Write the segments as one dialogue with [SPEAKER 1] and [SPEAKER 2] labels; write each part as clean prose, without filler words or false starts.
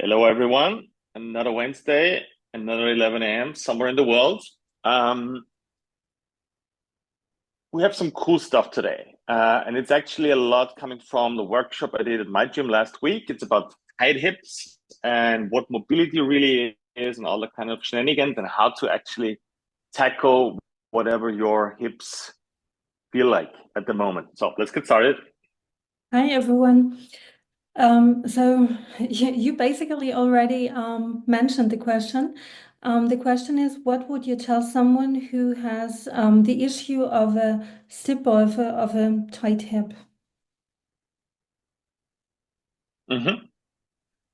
[SPEAKER 1] Hello, everyone. Another Wednesday, another 11 a.m. somewhere in the world. Um, we have some cool stuff today, and it's actually a lot coming from the workshop I did at my gym last week. It's about tight hips and what mobility really is, and all the kind of shenanigans, and how to actually tackle whatever your hips feel like at the moment. So let's get started.
[SPEAKER 2] Hi everyone. So you basically already mentioned the question. The question is, what would you tell someone who has the issue of a SIP or of a tight hip?
[SPEAKER 1] Mhm.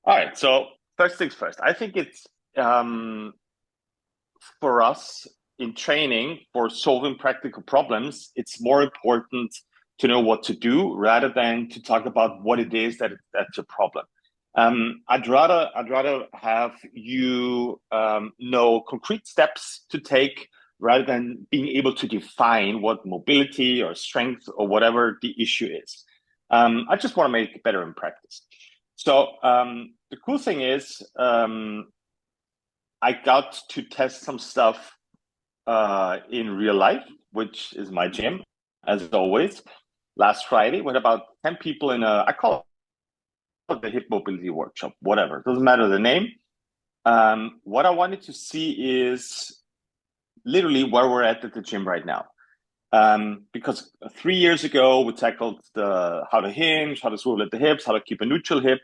[SPEAKER 1] All right. So first things first. I think it's um, for us in training for solving practical problems, it's more important to know what to do rather than to talk about what it is that's a problem. I'd rather have you know concrete steps to take rather than being able to define what mobility or strength or whatever the issue is. I just want to make it better in practice. So the cool thing is I got to test some stuff in real life, which is my gym, as always. Last Friday, we had about 10 people in I call it the hip mobility workshop, whatever, doesn't matter the name. What I wanted to see is literally where we're at the gym right now. Because 3 years ago, we tackled the how to hinge, how to swivel at the hips, how to keep a neutral hip.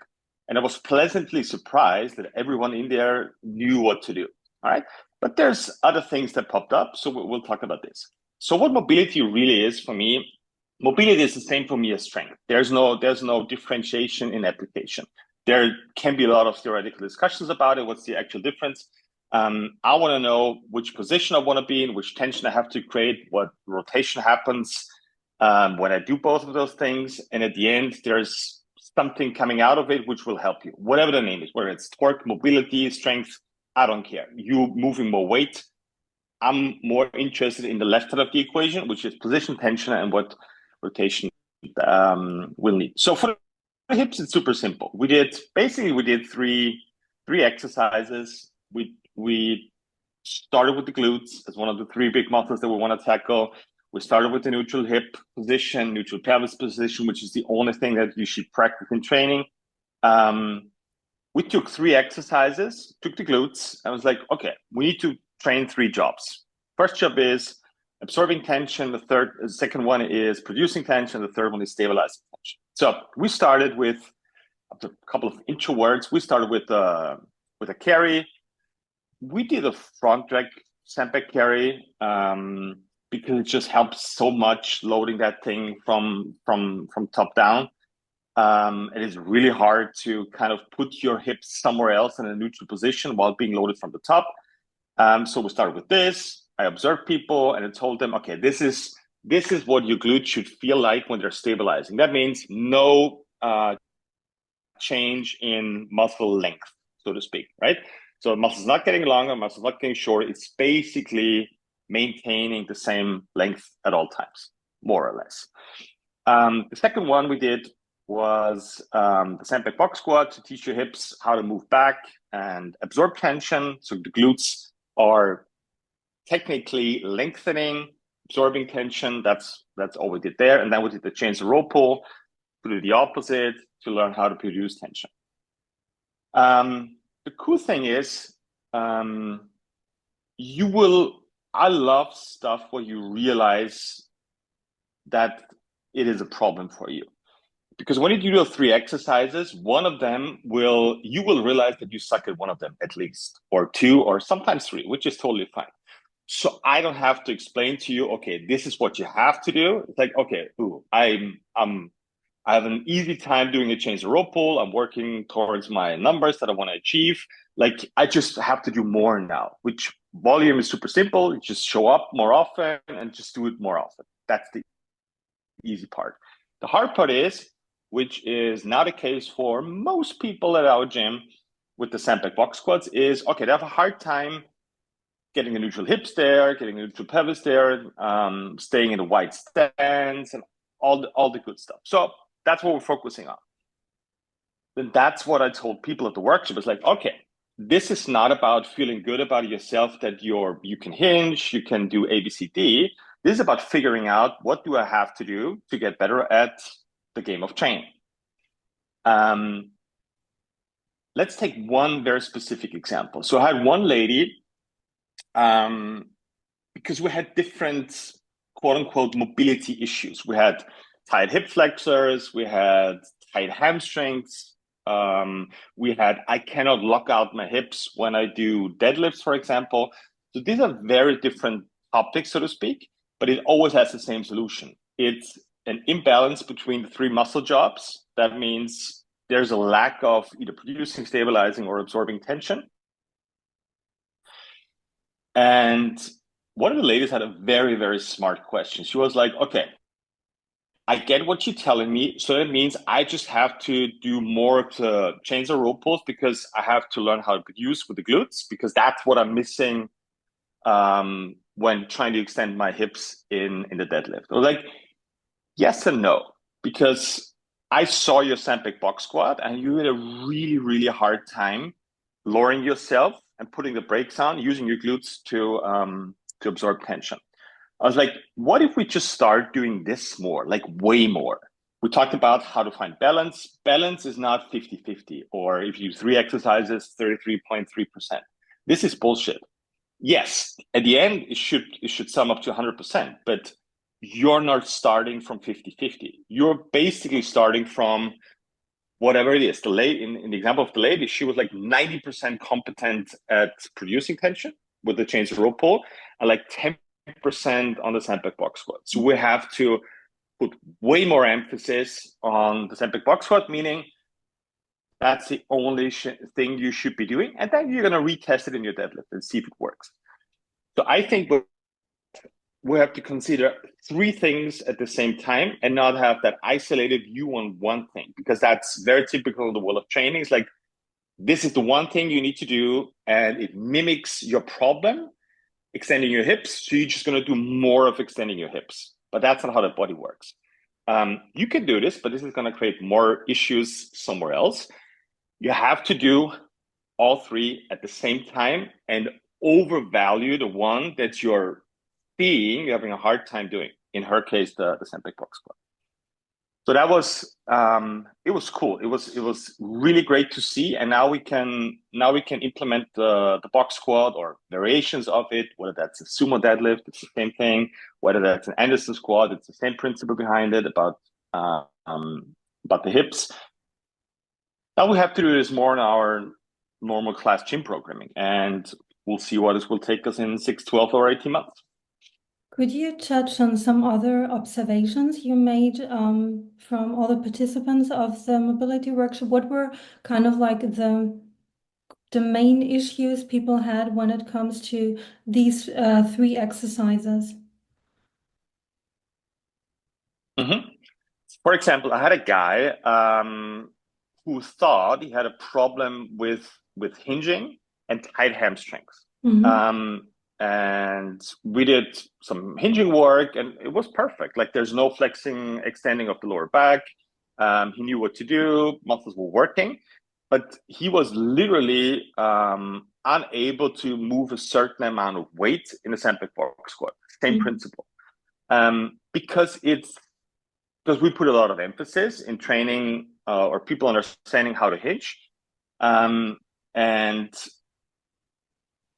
[SPEAKER 1] And I was pleasantly surprised that everyone in there knew what to do. All right. But there's other things that popped up. So we'll talk about this. So what mobility really is for me, mobility is the same for me as strength. There's no differentiation in application. There can be a lot of theoretical discussions about it. What's the actual difference? I want to know which position I want to be in, which tension I have to create, what rotation happens when I do both of those things. And at the end, there's something coming out of it which will help you, whatever the name is, whether it's torque, mobility, strength, I don't care. You moving more weight. I'm more interested in the left side of the equation, which is position tension and what rotation will need. So for the hips, it's super simple. We did three exercises. We started with the glutes as one of the three big muscles that we want to tackle. We started with the neutral hip position, neutral pelvis position, which is the only thing that you should practice in training. Um, we took three exercises, took the glutes. I was like, okay, we need to train three jobs. First job is absorbing tension. The second one is producing tension. The third one is stabilizing tension. So we started with after a couple of intro words. We started with a carry. We did a front drag sandbag carry because it just helps so much loading that thing from top down. It is really hard to kind of put your hips somewhere else in a neutral position while being loaded from the top. So we started with this. I observed people and I told them, okay, this is what your glutes should feel like when they're stabilizing. That means no change in muscle length, so to speak, right? So the muscle's not getting longer, muscle's not getting shorter. It's basically maintaining the same length at all times, more or less. The second one we did was the sandbag box squat to teach your hips how to move back and absorb tension. So the glutes are technically lengthening, absorbing tension. That's all we did there. And then we did the chains and rope pull to do the opposite to learn how to produce tension. The cool thing is, um, you will. I love stuff where you realize that it is a problem for you. Because when you do those three exercises, one of them you will realize that you suck at one of them at least, or two, or sometimes three, which is totally fine. So I don't have to explain to you, okay, this is what you have to do. It's like, okay, I have an easy time doing a chains and rope pull. I'm working towards my numbers that I want to achieve. Like I just have to do more now, which volume is super simple. You just show up more often and just do it more often. That's the easy part. The hard part is, which is not the case for most people at our gym with the sandbag box squats, is okay, they have a hard time getting the neutral hips there, getting the neutral pelvis there, staying in the wide stance, and all the good stuff. So that's what we're focusing on. then that's what I told people at the workshop. It's like, okay, this is not about feeling good about yourself that you can hinge, you can do A, B, C, D. This is about figuring out what do I have to do to get better at the game of chain. Let's take one very specific example. So I had one lady, because we had different quote unquote mobility issues. We had tight hip flexors, we had tight hamstrings, we had I cannot lock out my hips when I do deadlifts, for example. So these are very different topics, so to speak, but it always has the same solution. It's an imbalance between the three muscle jobs. That means there's a lack of either producing, stabilizing, or absorbing tension. And one of the ladies had a very, very smart question. She was like, okay, I get what you're telling me. So that means I just have to do more of the chains or rope pulls because I have to learn how to produce with the glutes, because that's what I'm missing when trying to extend my hips in the deadlift. I was like, yes and no, because I saw your Sandbag box squat and you had a really, really hard time lowering yourself and putting the brakes on, using your glutes to absorb tension. I was like, what if we just start doing this more, like way more? We talked about how to find balance. Balance is not 50-50, or if you do 3 exercises, 33.3%. This is bullshit. Yes, at the end, it should sum up to 100%, but you're not starting from 50-50. You're basically starting from whatever it is. The lady, in the example of the lady, she was like 90% competent at producing tension with the chains and rope pull, and like 10% on the Sandbag box squat. So we have to put way more emphasis on the Sandbag box squat, meaning that's the only thing you should be doing. And then you're going to retest it in your deadlift and see if it works. So I think we have to consider 3 things at the same time and not have that isolated view on one thing, because that's very typical in the world of training. It's like, this is the one thing you need to do and it mimics your problem, extending your hips. So you're just going to do more of extending your hips, but that's not how the body works. You can do this, but this is going to create more issues somewhere else. You have to do all 3 at the same time and overvalue the one that you're you're having a hard time doing. In her case, the Sandbag box squat. So that was it was cool. It was really great to see, and now we can implement the box squat or variations of it. Whether that's a sumo deadlift, it's the same thing. Whether that's an Anderson squat, it's the same principle behind it about the hips. Now we have to do this more in our normal class gym programming, and we'll see what this will take us in 6, 12, or 18 months.
[SPEAKER 2] Could you touch on some other observations you made from all the participants of the mobility workshop? What were kind of like the main issues people had when it comes to these 3 exercises?
[SPEAKER 1] Mm-hmm. For example, I had a guy who thought he had a problem with hinging and tight hamstrings. Mm-hmm. And we did some hinging work and it was perfect. Like, there's no flexing, extending of the lower back. He knew what to do, muscles were working, but he was literally unable to move a certain amount of weight in the Sandbag box squat. Same principle. Because we put a lot of emphasis in training or people understanding how to hinge. And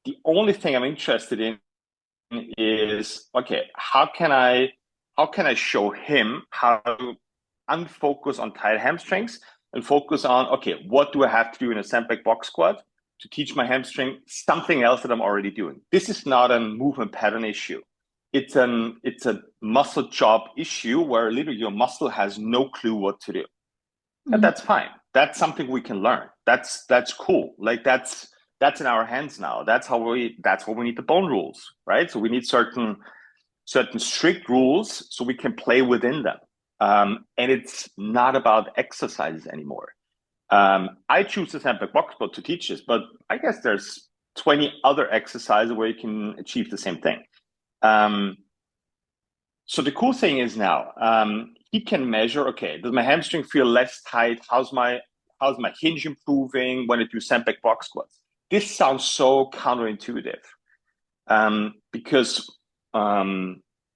[SPEAKER 1] the only thing I'm interested in is, okay, how can I show him how to unfocus on tight hamstrings and focus on, okay, what do I have to do in a Sandbag box squat to teach my hamstring something else that I'm already doing? This is not a movement pattern issue. It's a muscle job issue where literally your muscle has no clue what to do. And that's fine. That's something we can learn. That's cool. Like, that's in our hands now. That's what we need the bone rules, right? So we need certain strict rules so we can play within them. And it's not about exercises anymore. I choose the Sandbag box squat to teach this, but I guess there's 20 other exercises where you can achieve the same thing. So the cool thing is now, he can measure, okay, does my hamstring feel less tight? How's my how's my hinge improving when I do sandbag box squats. This sounds so counterintuitive, because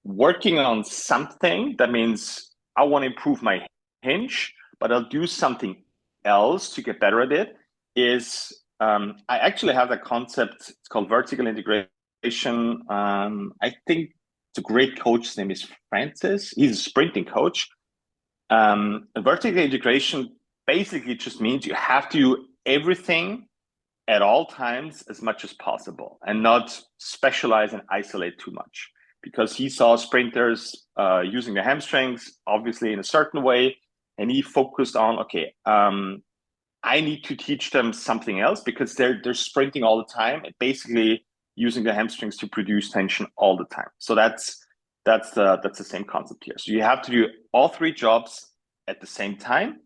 [SPEAKER 1] working on something that means I want to improve my hinge, but I'll do something else to get better at it is I actually have that concept. It's called vertical integration. I think the great coach, his name is Francis. He's a sprinting coach. Vertical integration basically just means you have to do everything at all times as much as possible and not specialize and isolate too much, because he saw sprinters using their hamstrings obviously in a certain way, and he focused on, okay, I need to teach them something else because they're sprinting all the time and basically using the hamstrings to produce tension all the time. So that's the same concept here. So you have to do all three jobs at the same time.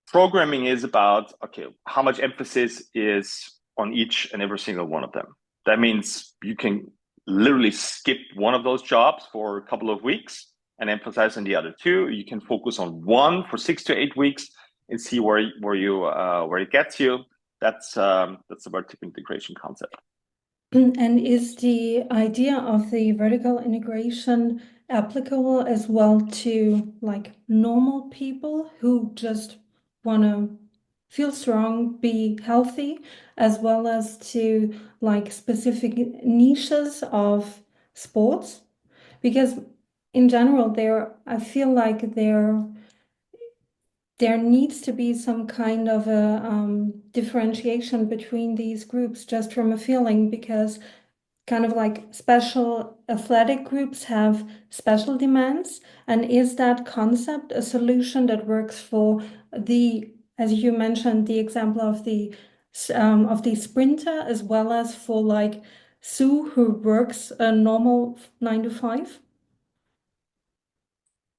[SPEAKER 1] Programming is about, okay, how much emphasis is on each and every single one of them. That means you can literally skip one of those jobs for a couple of weeks and emphasize on the other two. You can focus on one for 6 to 8 weeks and see where it gets you. That's the vertical integration concept.
[SPEAKER 2] And is the idea of the vertical integration applicable as well to like normal people who just want to feel strong, be healthy, as well as to like specific niches of sports? Because in general, I feel like there needs to be some kind of a differentiation between these groups just from a feeling, because kind of like special athletic groups have special demands. And is that concept a solution that works for as you mentioned, the example of the sprinter, as well as for like Sue, who works a normal 9 to 5?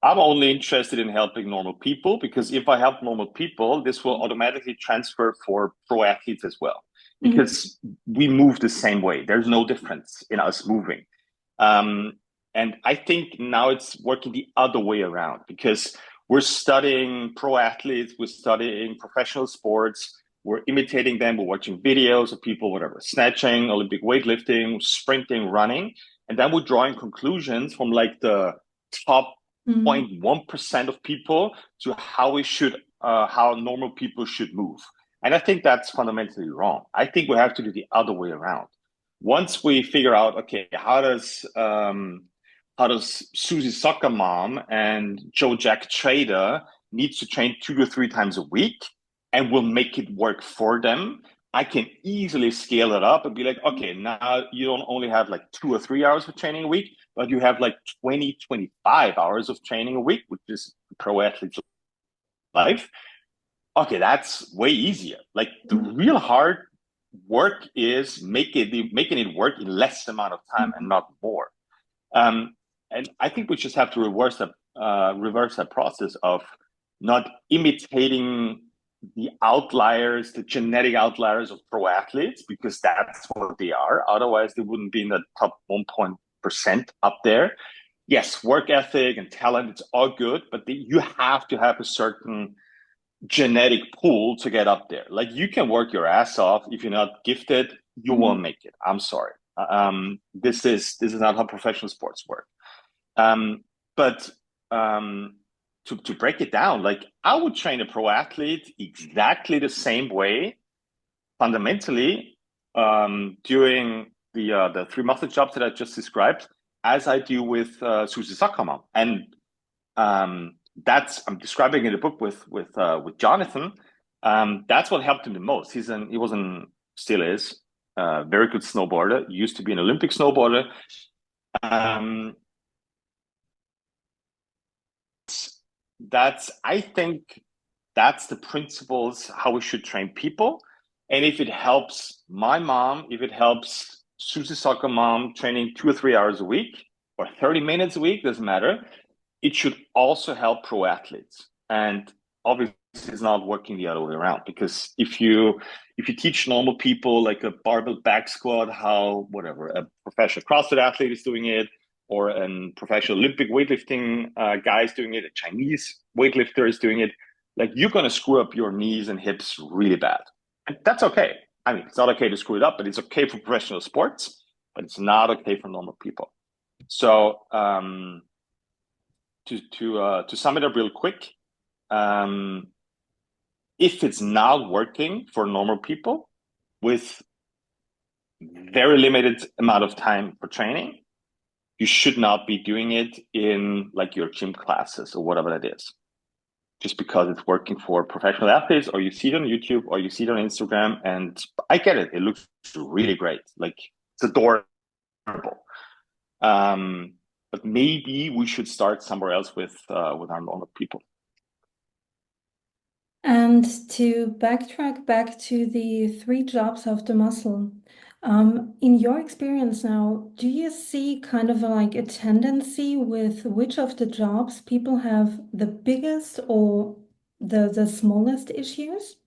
[SPEAKER 1] I'm only interested in helping normal people, because if I help normal people, this will automatically transfer for pro athletes as well, because we move the same way. There's no difference in us moving. And I think now it's working the other way around, because we're studying pro athletes, we're studying professional sports, we're imitating them, we're watching videos of people, whatever, snatching, Olympic weightlifting, sprinting, running. And then we're drawing conclusions from like the top 0.1% of people to how normal people should move. And I think that's fundamentally wrong. I think we have to do the other way around. Once we figure out, okay, how does Susie Soccer Mom and Joe Jack Trader needs to train 2 to 3 times a week, and we'll make it work for them, I can easily scale it up and be like, okay, now you don't only have like 2 or 3 hours of training a week, but you have like 20, 25 hours of training a week, which is pro athlete's life. Okay, that's way easier. Like the real hard work is making it work in less amount of time and not more. And I think we just have to reverse that process of not imitating the outliers, the genetic outliers of pro athletes, because that's what they are. Otherwise, they wouldn't be in the top 1% up there. Yes, work ethic and talent, it's all good, but you have to have a certain genetic pool to get up there. Like you can work your ass off. If you're not gifted, you won't make it. I'm sorry. This is not how professional sports work. But to break it down, like I would train a pro athlete exactly the same way, fundamentally, doing the 3 muscle jobs that I just described, as I do with Susie Soccer Mom. And I'm describing in the book with Jonathan. That's what helped him the most. Still is a very good snowboarder. He used to be an Olympic snowboarder. I think that's the principles how we should train people. And if it helps my mom, if it helps Susie Soccer Mom training 2 or 3 hours a week or 30 minutes a week, doesn't matter. It should also help pro athletes. And obviously it's not working the other way around, because if you teach normal people like a barbell back squat, how whatever a professional CrossFit athlete is doing it, or a professional Olympic weightlifting guy is doing it, a Chinese weightlifter is doing it, like you're going to screw up your knees and hips really bad. And that's okay. I mean, it's not okay to screw it up, but it's okay for professional sports, but it's not okay for normal people. So to sum it up real quick, if it's not working for normal people with very limited amount of time for training, you should not be doing it in like your gym classes or whatever that is. Just because it's working for professional athletes, or you see it on YouTube, or you see it on Instagram, and I get it. It looks really great. Like it's adorable. But maybe we should start somewhere else with our normal people.
[SPEAKER 2] And to backtrack back to the 3 jobs of the muscle, in your experience now, do you see kind of like a tendency with which of the jobs people have the biggest or the smallest issues?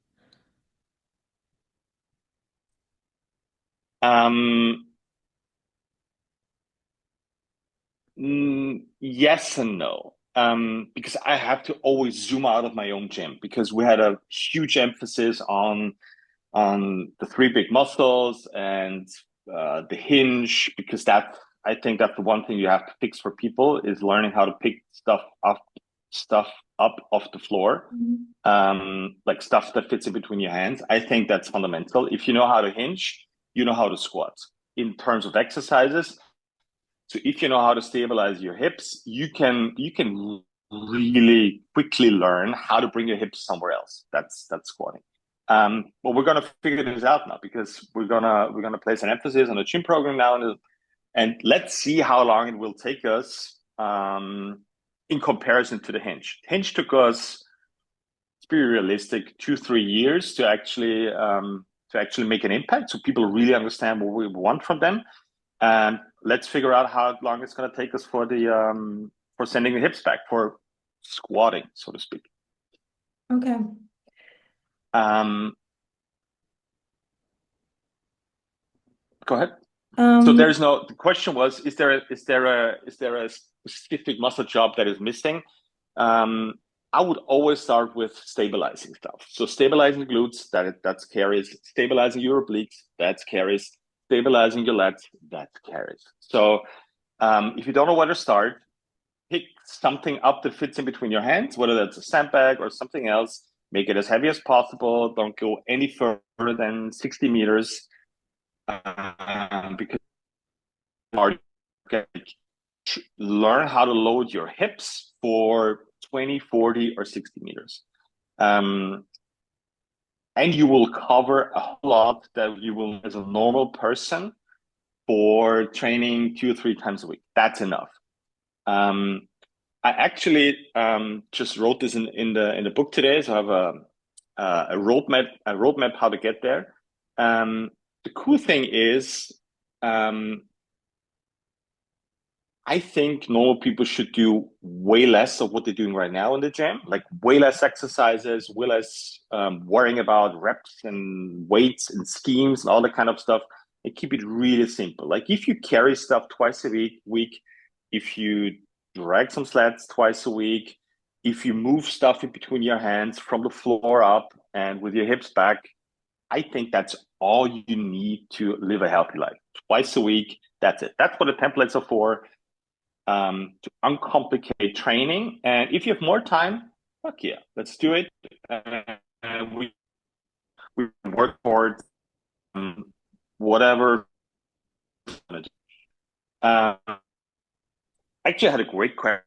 [SPEAKER 1] Yes and no. Because I have to always zoom out of my own gym because we had a huge emphasis on the 3 big muscles and the hinge, because that I think that's the one thing you have to fix for people is learning how to pick stuff up off the floor. Like stuff that fits in between your hands. I think that's fundamental. If you know how to hinge, you know how to squat. In terms of exercises, so if you know how to stabilize your hips, you can really quickly learn how to bring your hips somewhere else. That's squatting. But we're gonna figure this out now because we're gonna place an emphasis on the gym program now, and let's see how long it will take us in comparison to the hinge. Hinge took us, it's pretty realistic, 2-3 years to actually make an impact, so people really understand what we want from them. And let's figure out how long it's going to take us for sending the hips back, for squatting, so to speak.
[SPEAKER 2] Okay.
[SPEAKER 1] Go ahead. So the question was, is there a specific muscle job that is missing? I would always start with stabilizing stuff. So stabilizing glutes, that's carries. Stabilizing your obliques, that's carries. Stabilizing your lats, that carries. So if you don't know where to start, pick something up that fits in between your hands, whether that's a sandbag or something else. Make it as heavy as possible. Don't go any further than 60 meters because learn how to load your hips for 20, 40, or 60 meters. And you will cover a whole lot that you will, as a normal person, for training 2 or 3 times a week. That's enough. I actually just wrote this in the book today, so I have a roadmap how to get there. The cool thing is, I think normal people should do way less of what they're doing right now in the gym, like way less exercises, way less worrying about reps and weights and schemes and all that kind of stuff, and keep it really simple. Like if you carry stuff twice a week, if you drag some sleds twice a week, if you move stuff in between your hands from the floor up and with your hips back, I think that's all you need to live a healthy life. Twice a week, that's it. That's what the templates are for. To uncomplicate training. And if you have more time, fuck yeah, let's do it. We work towards whatever. Actually, I had a great question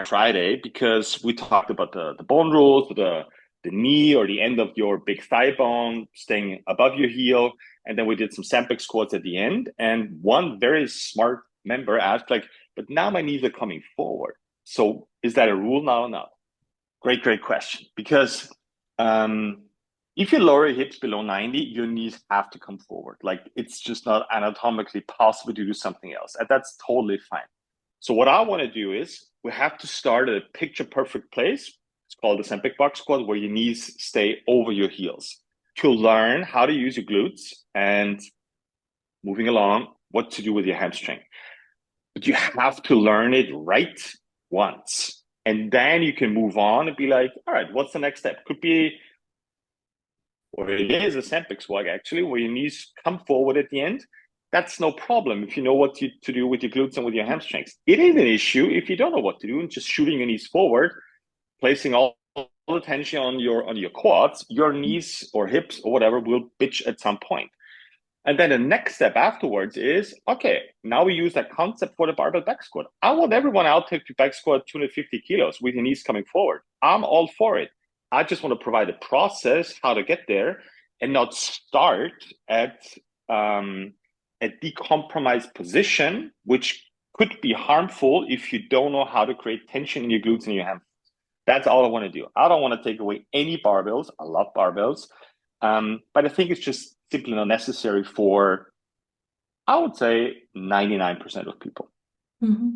[SPEAKER 1] Friday because we talked about the bone rules, the knee or the end of your big thigh bone staying above your heel, and then we did some sandbag squats at the end. And one very smart member asked, like, but now my knees are coming forward. So is that a rule now or not? Great question. Because if you lower your hips below 90, your knees have to come forward. Like it's just not anatomically possible to do something else. And that's totally fine. So what I want to do is we have to start at a picture perfect place. It's called the sandbag box squat, where your knees stay over your heels, to learn how to use your glutes and, moving along, what to do with your hamstring. But you have to learn it right once. And then you can move on and be like, all right, what's the next step? Could be, or it is a Sempic squat actually, where your knees come forward at the end. That's no problem if you know what to do with your glutes and with your hamstrings. It is an issue if you don't know what to do and just shooting your knees forward, placing all the tension on your quads, your knees or hips or whatever will bitch at some point. And then the next step afterwards is, okay, now we use that concept for the barbell back squat. I want everyone out there to back squat 250 kilos with your knees coming forward. I'm all for it. I just want to provide a process how to get there and not start at a decompromised position, which could be harmful if you don't know how to create tension in your glutes and your hamstrings. That's all I want to do. I don't want to take away any barbells. I love barbells. But I think it's just simply not necessary for, I would say, 99% of people.
[SPEAKER 2] Mm-hmm.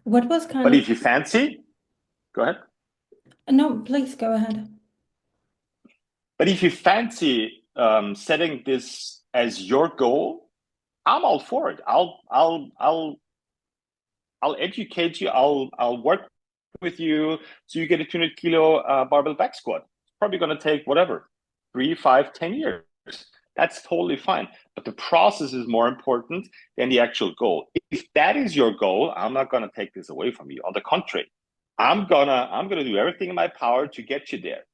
[SPEAKER 2] What was kind
[SPEAKER 1] But
[SPEAKER 2] of...
[SPEAKER 1] if you fancy, go ahead.
[SPEAKER 2] No, please go ahead.
[SPEAKER 1] But if you fancy setting this as your goal, I'm all for it. I'll educate you. I'll work with you so you get a 200 kilo barbell back squat. It's probably going to take whatever, 3, 5, 10 years. That's totally fine. But the process is more important than the actual goal. If that is your goal, I'm not going to take this away from you. On the contrary, I'm gonna do everything in my power to get you there.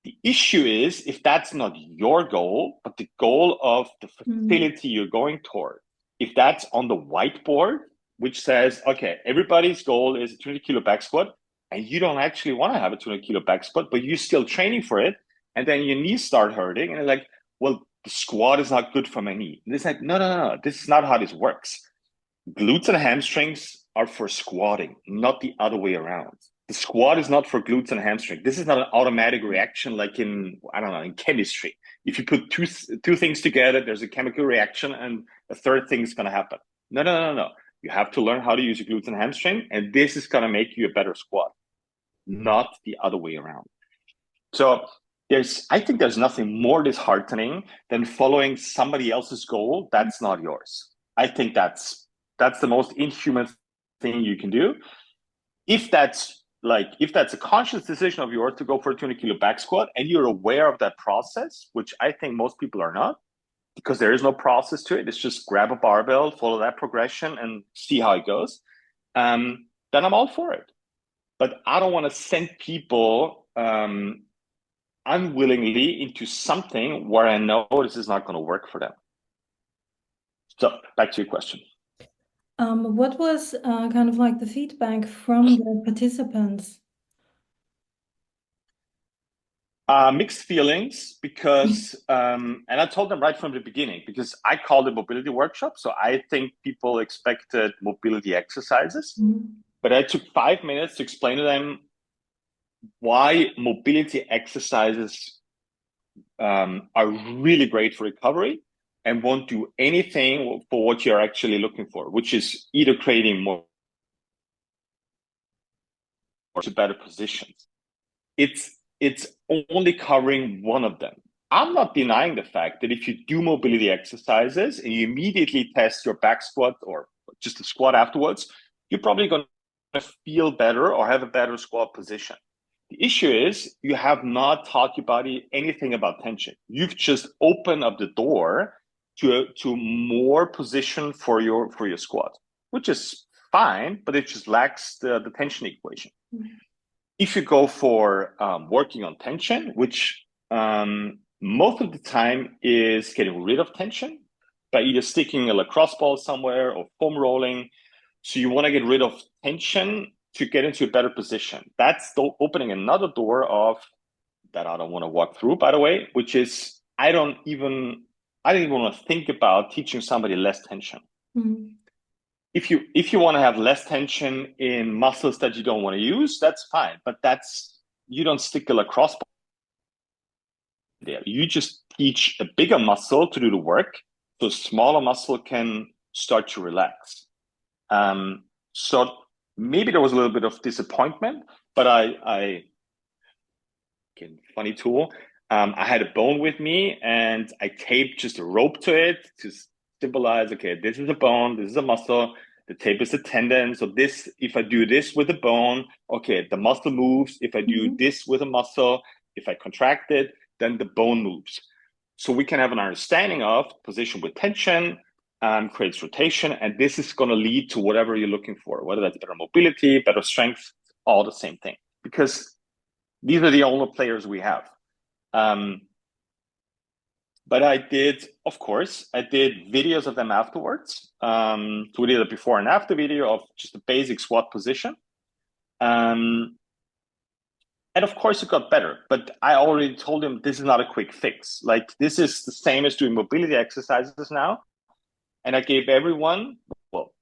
[SPEAKER 1] The issue is if that's not your goal, but the goal of the facility you're going toward. If that's on the whiteboard, which says, okay, everybody's goal is a 200 kilo back squat, and you don't actually want to have a 200 kilo back squat, but you're still training for it, and then your knees start hurting, and you're like, well, the squat is not good for my knee. And it's like, no, this is not how this works. Glutes and hamstrings are for squatting, not the other way around. The squat is not for glutes and hamstring. This is not an automatic reaction like in, I don't know, in chemistry. If you put two things together, there's a chemical reaction and a third thing is going to happen. No. You have to learn how to use your glutes and hamstring, and this is going to make you a better squat, not the other way around. So I think there's nothing more disheartening than following somebody else's goal that's not yours. I think that's the most inhuman thing you can do. If that's a conscious decision of yours to go for a 200 kilo back squat and you're aware of that process, which I think most people are not, because there is no process to it. It's just grab a barbell, follow that progression and see how it goes. Then I'm all for it. But I don't want to send people unwillingly into something where I know this is not going to work for them. So back to your question.
[SPEAKER 2] What was kind of like the feedback from the participants?
[SPEAKER 1] Mixed feelings because, and I told them right from the beginning, because I called it mobility workshop. So I think people expected mobility exercises, but I took 5 minutes to explain to them why mobility exercises are really great for recovery and won't do anything for what you're actually looking for, which is either creating more or better positions. It's only covering one of them. I'm not denying the fact that if you do mobility exercises and you immediately test your back squat or just a squat afterwards, you're probably going to feel better or have a better squat position. The issue is you have not taught your body anything about tension. You've just opened up the door to more position for your squat, which is fine, but it just lacks the tension equation. If you go for working on tension, which most of the time is getting rid of tension by either sticking a lacrosse ball somewhere or foam rolling. So you want to get rid of tension to get into a better position. That's opening another door of that I don't want to walk through, by the way, which is I don't even want to think about teaching somebody less tension. If you want to have less tension in muscles that you don't want to use, that's fine. But you don't stick a lacrosse ball there. You just teach a bigger muscle to do the work, so a smaller muscle can start to relax. So maybe there was a little bit of disappointment, but funny tool. I had a bone with me and I taped just a rope to it to symbolize, okay, this is a bone, this is a muscle. the tape is the tendon. So this, if I do this with the bone, okay, the muscle moves. If I do this with a muscle, if I contract it, then the bone moves. So we can have an understanding of position with tension, creates rotation, and this is going to lead to whatever you're looking for, whether that's better mobility, better strength, all the same thing, because these are the only players we have. But I did, of course, I did videos of them afterwards. So we did a before and after video of just the basic squat position. And of course it got better, but I already told him this is not a quick fix. Like, this is the same as doing mobility exercises now. And I gave everyone, well,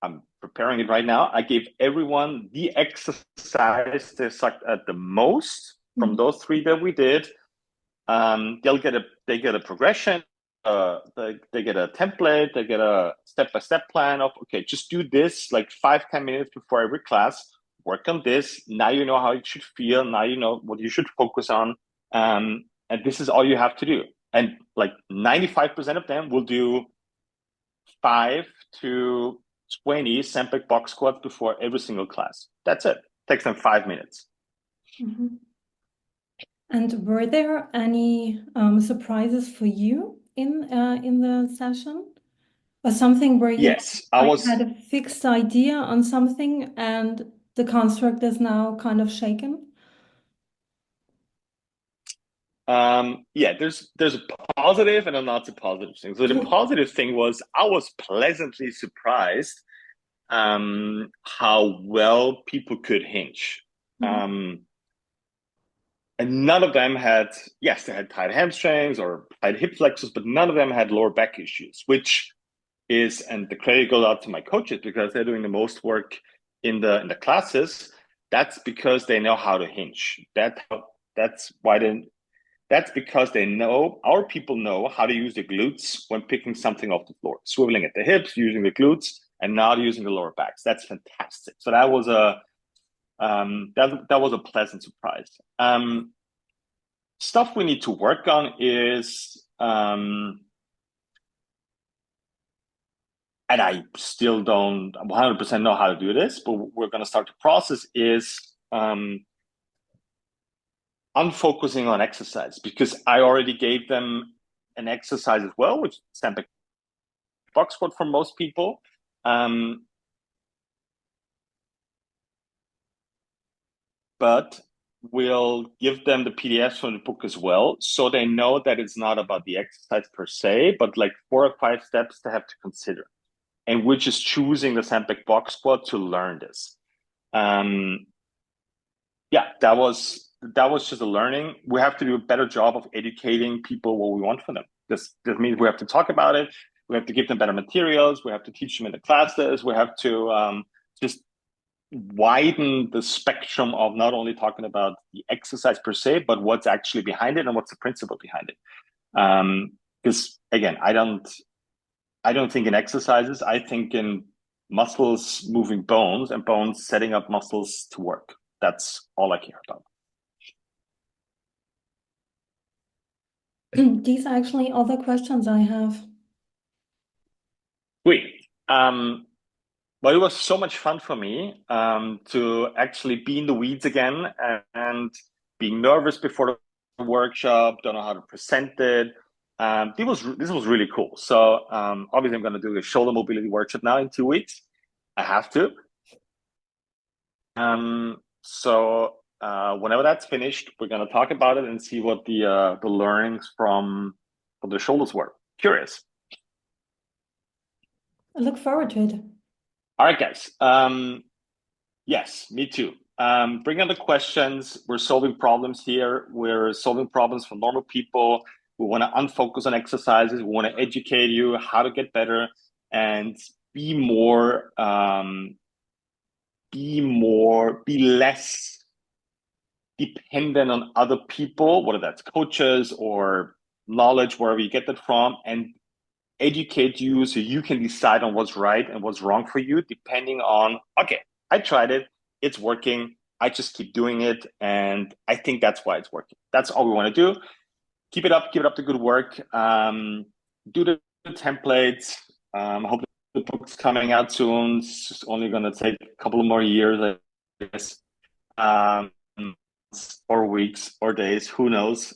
[SPEAKER 1] I'm preparing it right now. I gave everyone the exercise they sucked at the most from those 3 that we did. They get a progression, they get a template, they get a step-by-step plan of, okay, just do this like 5-10 minutes before every class, work on this. Now you know how it should feel. Now you know what you should focus on. And this is all you have to do. And like 95% of them will do 5 to 20 Sempeck box squats before every single class. That's it. Takes them 5 minutes.
[SPEAKER 2] And were there any surprises for you in the session, or something where you had a fixed idea on something and the construct is now kind of shaken?
[SPEAKER 1] Yeah, there's a positive and a not so positive thing. So the positive thing was I was pleasantly surprised how well people could hinge. And none of them had, yes, they had tight hamstrings or tight hip flexors, but none of them had lower back issues, which is, and the credit goes out to my coaches because they're doing the most work in the classes. That's because they know how to hinge. That's because they know, our people know how to use the glutes when picking something off the floor, swiveling at the hips, using the glutes, and not using the lower backs. That's fantastic. So that was a pleasant surprise. Stuff we need to work on is, and I still don't 100% know how to do this, but we're going to start the process, is unfocusing on exercise, because I already gave them an exercise as well, which is Sempeck box squat for most people. But we'll give them the PDFs from the book as well, so they know that it's not about the exercise per se, but like 4 or 5 steps they have to consider, and which is choosing the Sempeck box squat to learn this. Yeah, that was just a learning. We have to do a better job of educating people what we want from them. This means we have to talk about it. We have to give them better materials. We have to teach them in the classes. We have to just widen the spectrum of not only talking about the exercise per se, but what's actually behind it and what's the principle behind it. Because again, I don't think in exercises. I think in muscles moving bones and bones setting up muscles to work. That's all I care about.
[SPEAKER 2] These are actually all the questions I have.
[SPEAKER 1] Great. But it was so much fun for me to actually be in the weeds again and being nervous before the workshop, don't know how to present it. This was really cool. So obviously I'm going to do a shoulder mobility workshop now in 2 weeks. I have to. So whenever that's finished, we're going to talk about it and see what the learnings from the shoulders were. Curious.
[SPEAKER 2] I look forward to it.
[SPEAKER 1] All right, guys. Yes, me too. Bring on the questions. We're solving problems here. We're solving problems for normal people. We want to unfocus on exercises. We want to educate you how to get better and be less dependent on other people, whether that's coaches or knowledge, wherever you get that from, and educate you so you can decide on what's right and what's wrong for you, depending on, okay, I tried it, it's working, I just keep doing it, and I think that's why it's working. That's all we want to do. Keep it up the good work. Do the templates. I hope the book's coming out soon. It's only going to take a couple of more years, I guess, um, or weeks or days, who knows?